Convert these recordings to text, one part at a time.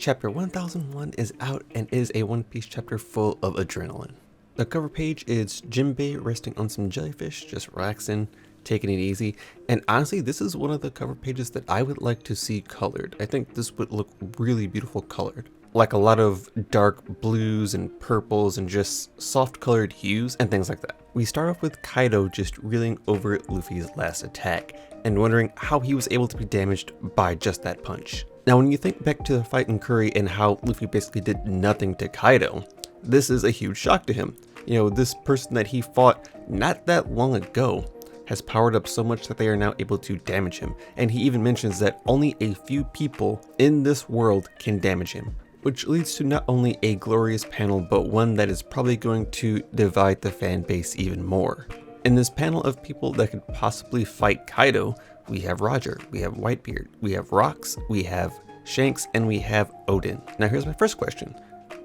Chapter 1001 is out and is a One Piece chapter full of adrenaline. The cover page is Jinbei resting on some jellyfish, just relaxing, taking it easy, and honestly this is one of the cover pages that I would like to see colored. I think this would look really beautiful colored. Like a lot of dark blues and purples and just soft colored hues and things like that. We start off with Kaido just reeling over Luffy's last attack and wondering how he was able to be damaged by just that punch. Now when you think back to the fight in Curry and how Luffy basically did nothing to Kaido, this is a huge shock to him. You know, this person that he fought not that long ago has powered up so much that they are now able to damage him, and he even mentions that only a few people in this world can damage him. Which leads to not only a glorious panel, but one that is probably going to divide the fan base even more. In this panel of people that could possibly fight Kaido, we have Roger, we have Whitebeard, we have Rocks, we have Shanks, and we have Odin. Now here's my first question.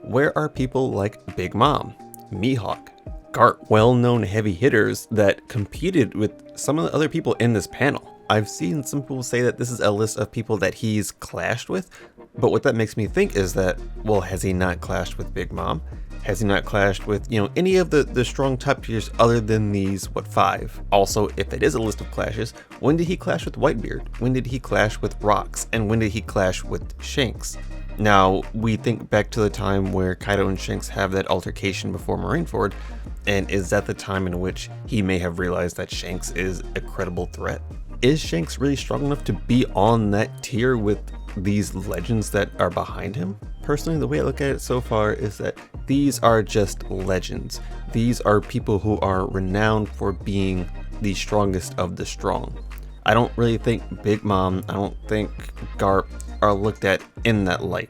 Where are people like Big Mom, Mihawk, Garp, well-known heavy hitters that competed with some of the other people in this panel? I've seen some people say that this is a list of people that he's clashed with, but what that makes me think is that, well, has he not clashed with Big Mom? Has he not clashed with, any of the strong top tiers other than these, 5? Also, if it is a list of clashes, when did he clash with Whitebeard? When did he clash with Rocks? And when did he clash with Shanks? Now, we think back to the time where Kaido and Shanks have that altercation before Marineford, and is that the time in which he may have realized that Shanks is a credible threat? Is Shanks really strong enough to be on that tier with these legends that are behind him? Personally, the way I look at it so far is that these are just legends. These are people who are renowned for being the strongest of the strong. I don't really think Big Mom, I don't think Garp are looked at in that light.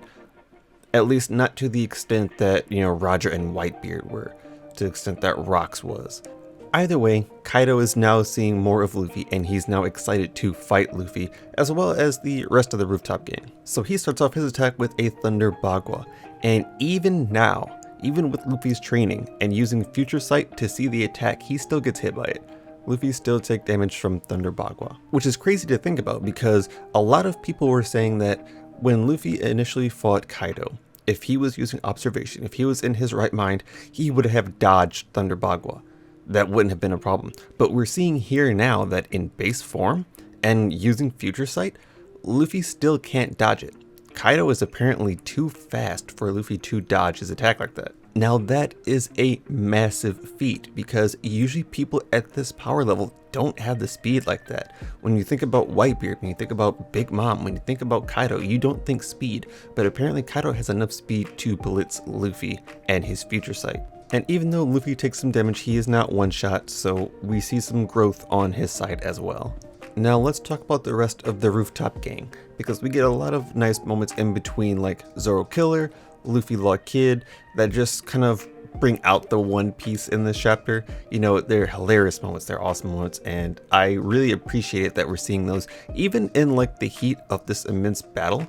At least not to the extent that, Roger and Whitebeard were, to the extent that Rocks was. Either way, Kaido is now seeing more of Luffy and he's now excited to fight Luffy, as well as the rest of the Rooftop gang. So he starts off his attack with a Thunder Bagua, and even now, even with Luffy's training and using Future Sight to see the attack, he still gets hit by it. Luffy still takes damage from Thunder Bagua, which is crazy to think about because a lot of people were saying that when Luffy initially fought Kaido, if he was using observation, if he was in his right mind, he would have dodged Thunder Bagua. That wouldn't have been a problem. But we're seeing here now that in base form and using Future Sight, Luffy still can't dodge it. Kaido is apparently too fast for Luffy to dodge his attack like that. Now that is a massive feat because usually people at this power level don't have the speed like that. When you think about Whitebeard, when you think about Big Mom, when you think about Kaido, you don't think speed, but apparently Kaido has enough speed to blitz Luffy and his Future Sight. And even though Luffy takes some damage, he is not one shot, so we see some growth on his side as well. Now let's talk about the rest of the Rooftop gang, because we get a lot of nice moments in between, like Zoro Killer, Luffy Law Kid, that just kind of bring out the One Piece in this chapter. They're hilarious moments, they're awesome moments, and I really appreciate it that we're seeing those even in the heat of this immense battle.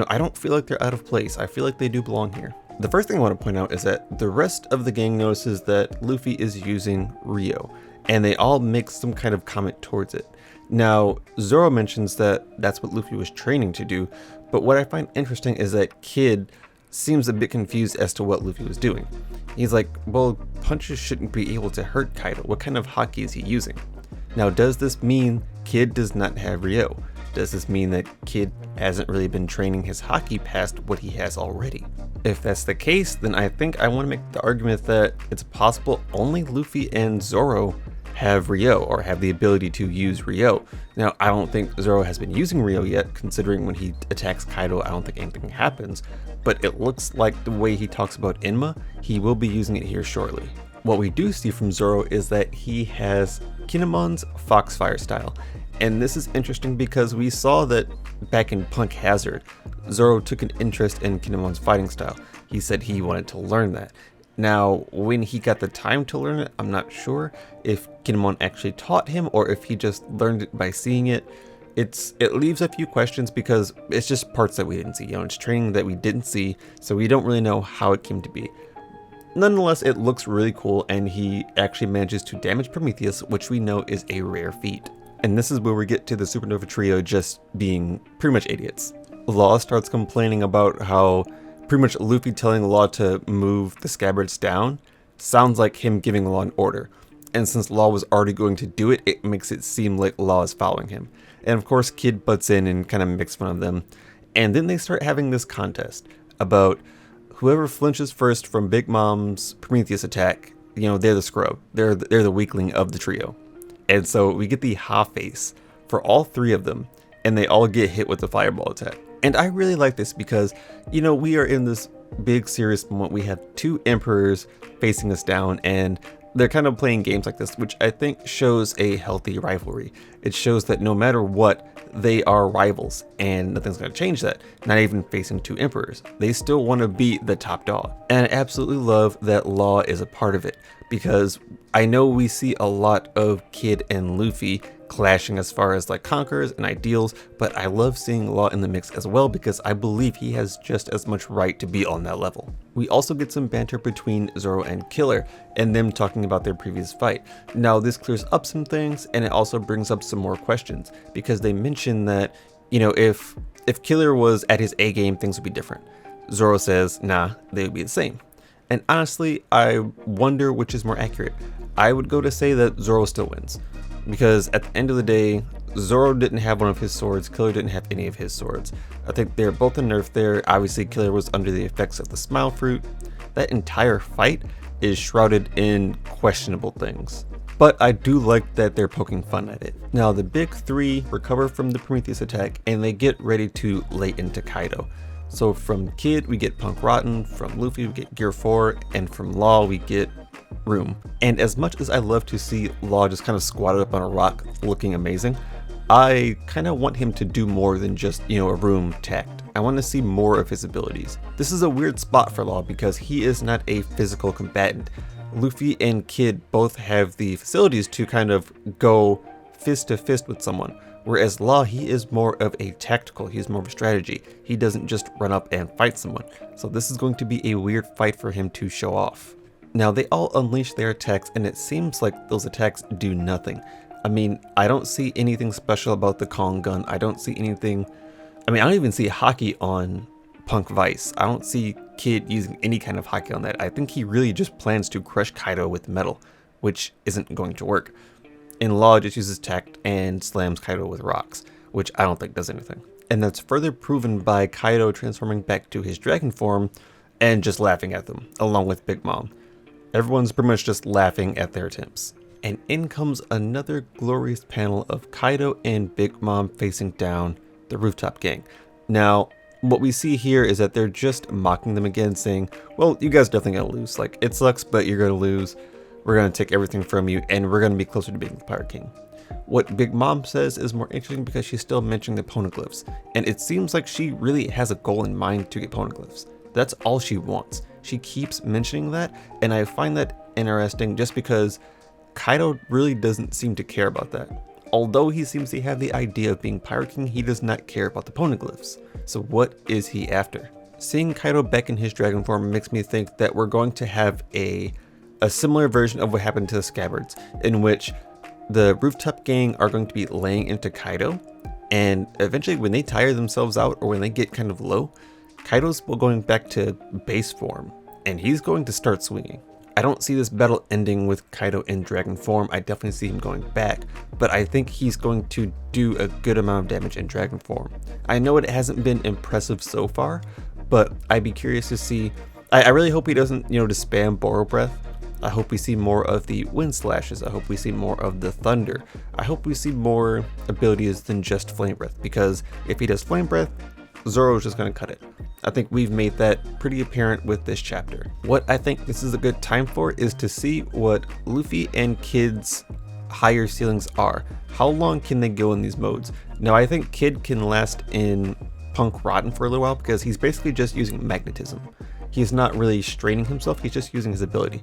I don't feel like they're out of place. I feel like they do belong here. The first thing I want to point out is that the rest of the gang notices that Luffy is using Rio, and they all make some kind of comment towards it. Now, Zoro mentions that that's what Luffy was training to do, but what I find interesting is that Kid seems a bit confused as to what Luffy was doing. He's like, well, punches shouldn't be able to hurt Kaido. What kind of haki is he using? Now, does this mean Kid does not have Rio? Does this mean that Kid hasn't really been training his haki past what he has already? If that's the case, then I think I want to make the argument that it's possible only Luffy and Zoro have Rio, or have the ability to use Rio. Now, I don't think Zoro has been using Rio yet, considering when he attacks Kaido, I don't think anything happens, but it looks like the way he talks about Enma, he will be using it here shortly. What we do see from Zoro is that he has Kinemon's Foxfire style, and this is interesting because we saw that back in Punk Hazard, Zoro took an interest in Kinemon's fighting style. He said he wanted to learn that. Now, when he got the time to learn it, I'm not sure if Kinemon actually taught him or if he just learned it by seeing it. It leaves a few questions because it's just parts that we didn't see. It's training that we didn't see, so we don't really know how it came to be. Nonetheless, it looks really cool, and he actually manages to damage Prometheus, which we know is a rare feat. And this is where we get to the Supernova Trio just being pretty much idiots. Law starts complaining about how pretty much Luffy telling Law to move the scabbards down sounds like him giving Law an order. And since Law was already going to do it, it makes it seem like Law is following him. And of course, Kid butts in and kind of makes fun of them. And then they start having this contest about whoever flinches first from Big Mom's Prometheus attack, they're the scrub. They're the weakling of the trio. And so we get the Ha face for all three of them, and they all get hit with the fireball attack. And I really like this because, we are in this big serious moment. We have two emperors facing us down, and they're kind of playing games like this, which I think shows a healthy rivalry. It shows that no matter what, they are rivals, and nothing's going to change that. Not even facing two emperors. They still want to be the top dog. And I absolutely love that Law is a part of it, because I know we see a lot of Kid and Luffy clashing as far as like conquerors and ideals, but I love seeing Law in the mix as well because I believe he has just as much right to be on that level. We also get some banter between Zoro and Killer and them talking about their previous fight. Now this clears up some things, and it also brings up some more questions because they mention that, if Killer was at his A game, things would be different. Zoro says, nah, they would be the same. And honestly, I wonder which is more accurate. I would go to say that Zoro still wins, because at the end of the day, Zoro didn't have one of his swords, Killer didn't have any of his swords. I think they're both a nerf there. Obviously, Killer was under the effects of the Smile Fruit. That entire fight is shrouded in questionable things. But I do like that they're poking fun at it. Now, the big three recover from the Prometheus attack, and they get ready to lay into Kaido. So from Kid, we get Punk Rotten, from Luffy, we get Gear 4, and from Law, we get Room. And as much as I love to see Law just kind of squatted up on a rock looking amazing, I kind of want him to do more than just, a room tact. I want to see more of his abilities. This is a weird spot for Law because he is not a physical combatant. Luffy and Kid both have the facilities to kind of go fist to fist with someone. Whereas Law, he is more of a tactical, he's more of a strategy. He doesn't just run up and fight someone. So this is going to be a weird fight for him to show off. Now they all unleash their attacks, and it seems like those attacks do nothing. I mean, I don't see anything special about the Kong gun. I don't see anything, I don't even see Haki on Punk Vice. I don't see Kid using any kind of Haki on that. I think he really just plans to crush Kaido with metal, which isn't going to work. And Law just uses tact and slams Kaido with rocks, which I don't think does anything. And that's further proven by Kaido transforming back to his dragon form and just laughing at them, along with Big Mom. Everyone's pretty much just laughing at their attempts. And in comes another glorious panel of Kaido and Big Mom facing down the Rooftop gang. Now, what we see here is that they're just mocking them again, saying, well, you guys are definitely gonna lose. Like, it sucks, but you're gonna lose. We're gonna take everything from you, and we're gonna be closer to being the Pirate King. What Big Mom says is more interesting because she's still mentioning the poneglyphs, and it seems like she really has a goal in mind to get poneglyphs. That's all she wants. She keeps mentioning that, and I find that interesting just because Kaido really doesn't seem to care about that. Although he seems to have the idea of being Pirate King, he does not care about the poneglyphs. So what is he after? Seeing Kaido back in his dragon form makes me think that we're going to have a similar version of what happened to the Scabbards, in which the Rooftop gang are going to be laying into Kaido, and eventually when they tire themselves out or when they get kind of low, Kaido's going back to base form, and he's going to start swinging. I don't see this battle ending with Kaido in dragon form. I definitely see him going back, but I think he's going to do a good amount of damage in dragon form. I know it hasn't been impressive so far, but I'd be curious to see. I really hope he doesn't, just spam Borrow Breath. I hope we see more of the wind slashes. I hope we see more of the thunder. I hope we see more abilities than just flame breath, because if he does flame breath, Zoro's just going to cut it. I think we've made that pretty apparent with this chapter. What I think this is a good time for is to see what Luffy and Kid's higher ceilings are. How long can they go in these modes? Now, I think Kid can last in Punk Rotten for a little while because he's basically just using magnetism. He's not really straining himself, he's just using his ability.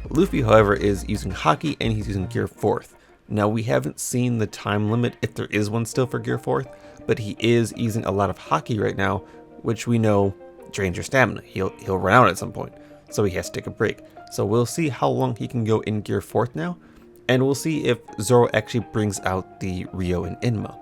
Luffy, however, is using Haki and he's using Gear 4th. Now, we haven't seen the time limit, if there is one still for Gear 4th, but he is using a lot of Haki right now, which we know drains your stamina. He'll run out at some point, so he has to take a break. So we'll see how long he can go in Gear 4th now, and we'll see if Zoro actually brings out the Rio and Inma.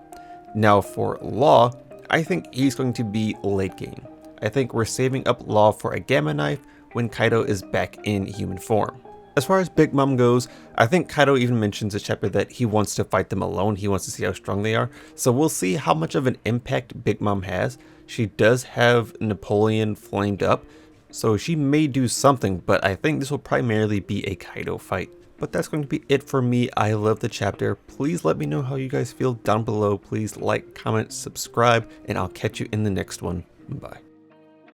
Now for Law, I think he's going to be late game. I think we're saving up Law for a Gamma Knife when Kaido is back in human form. As far as Big Mom goes, I think Kaido even mentions this chapter that he wants to fight them alone. He wants to see how strong they are. So we'll see how much of an impact Big Mom has. She does have Napoleon flamed up, so she may do something, but I think this will primarily be a Kaido fight. But that's going to be it for me. I love the chapter. Please let me know how you guys feel down below. Please like, comment, subscribe, and I'll catch you in the next one. Bye.